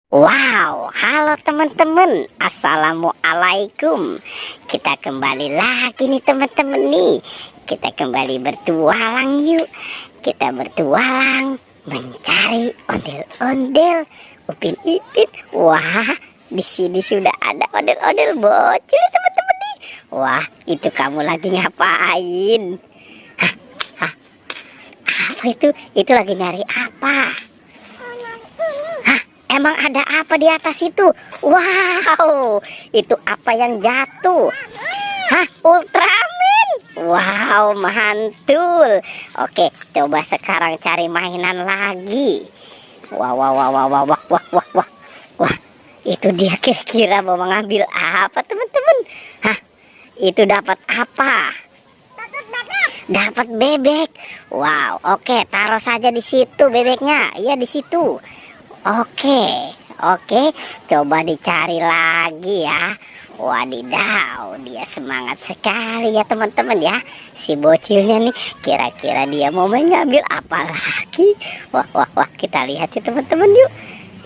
Wow, halo teman-teman, assalamualaikum. Kita kembali lagi nih teman-teman nih. Kita kembali bertualang yuk. Kita bertualang mencari ondel-ondel Upin Ipin. Wah, di sini sudah ada ondel-ondel bocil nih teman-teman nih. Wah, itu kamu lagi ngapain? Hah, hah, apa itu? Itu lagi nyari apa? Emang ada apa di atas itu? Wow, itu apa yang jatuh? Hah, Ultraman? Wow, mantul. Oke, coba sekarang cari mainan lagi. Wah, wah, wah, wah, wah, wah, wah, wah, wah. Wah, itu dia kira-kira mau mengambil apa, teman-teman? Hah, itu dapat apa? Dapat bebek. Wow, oke, taruh saja di situ bebeknya. Iya, di situ. Oke, coba dicari lagi ya. Wadidaw, dia semangat sekali ya teman-teman ya. Si bocilnya nih, kira-kira dia mau mengambil apa lagi? Wah, kita lihat ya teman-teman yuk.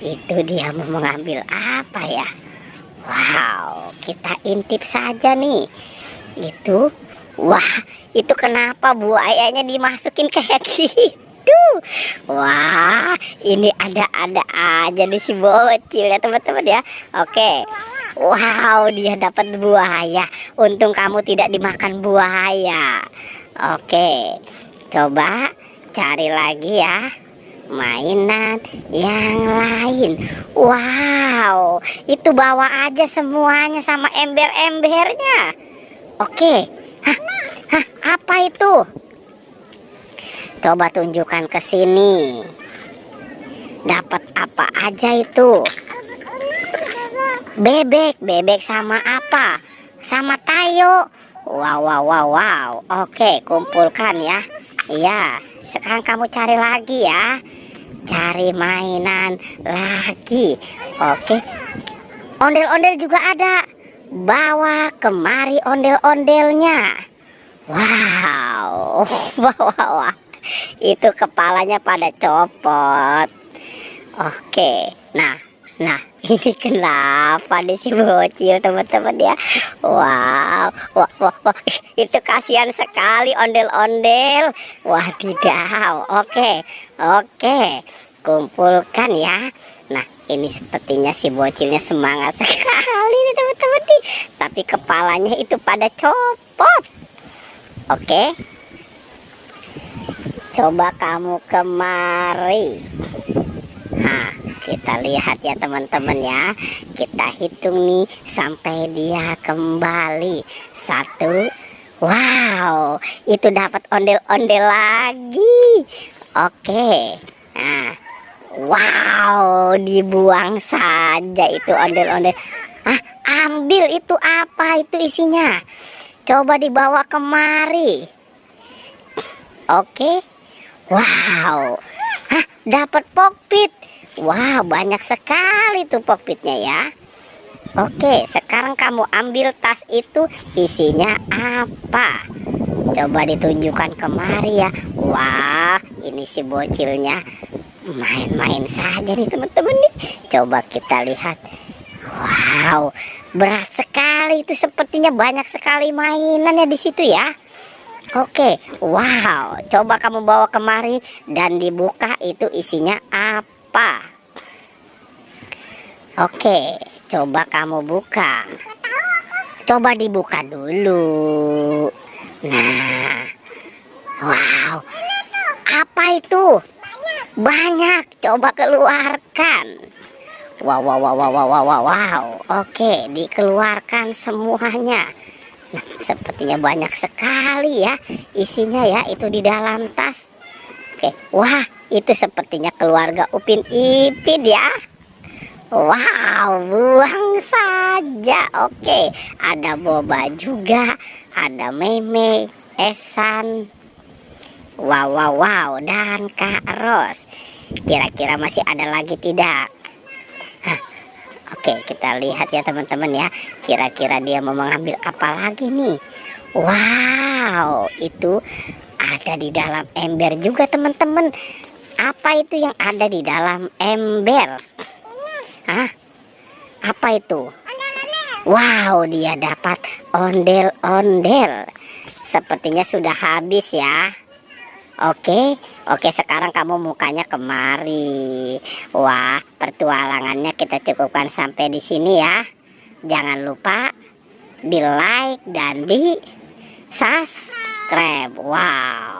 Itu dia mau mengambil apa ya? Wow, kita intip saja nih. Itu kenapa buayanya dimasukin kayak gitu? Wah, ini ada-ada aja nih si bocil ya teman-teman ya. Oke. Wow, dia dapat buaya. Untung kamu tidak dimakan buaya. Oke. Coba cari lagi ya mainan yang lain. Wow, itu bawa aja semuanya sama ember-embernya. Oke. Hah, apa itu? Coba tunjukkan ke sini. Dapat apa aja itu? Bebek sama apa? Sama tayo. Wow. Oke, kumpulkan ya. Iya, sekarang kamu cari lagi ya. Cari mainan lagi. Oke. Ondel-ondel juga ada. Bawa kemari ondel-ondelnya. Wow. Wah. Itu kepalanya pada copot. Oke, nah ini kenapa nih si bocil teman-teman ya? Wah, itu kasihan sekali ondel-ondel. Wadidaw. Oke, kumpulkan ya. Nah, ini sepertinya si bocilnya semangat sekali nih teman-teman nih. Tapi kepalanya itu pada copot. Oke. Coba kamu kemari. Nah, kita lihat ya teman-teman ya. Kita hitung nih sampai dia kembali. 1. Wow, itu dapat ondel-ondel lagi. Oke. Nah, wow, dibuang saja itu ondel-ondel. Ambil itu apa itu isinya? Coba dibawa kemari. Oke. Wow, dapat kokpit. Wow, banyak sekali tuh kokpitnya ya. Oke, sekarang kamu ambil tas itu, isinya apa? Coba ditunjukkan kemari ya. Wah, ini si bocilnya main-main saja nih teman-teman nih. Coba kita lihat. Wow, berat sekali itu, sepertinya banyak sekali mainannya di situ ya. Oke, wow, coba kamu bawa kemari dan dibuka, itu isinya apa? Oke, coba kamu buka. Coba dibuka dulu. Nah, wow, apa itu? Banyak, coba keluarkan. Wow. Oke, dikeluarkan semuanya. Nah, sepertinya banyak sekali ya isinya ya, itu di dalam tas. Oke, wah, itu sepertinya keluarga Upin Ipin ya. Wow, buang saja. Oke, ada Boba juga, ada Meme, Esan. Wow, dan Kak Ros. Kira-kira masih ada lagi tidak? Oke, kita lihat ya teman-teman ya. Kira-kira dia mau mengambil apa lagi nih? Wow, itu ada di dalam ember juga teman-teman. Apa itu yang ada di dalam ember? Apa itu? Wow, dia dapat ondel-ondel. Sepertinya sudah habis ya. Oke, sekarang kamu mukanya kemari. Wah, petualangannya kita cukupkan sampai di sini ya. Jangan lupa di like dan di subscribe. Wow.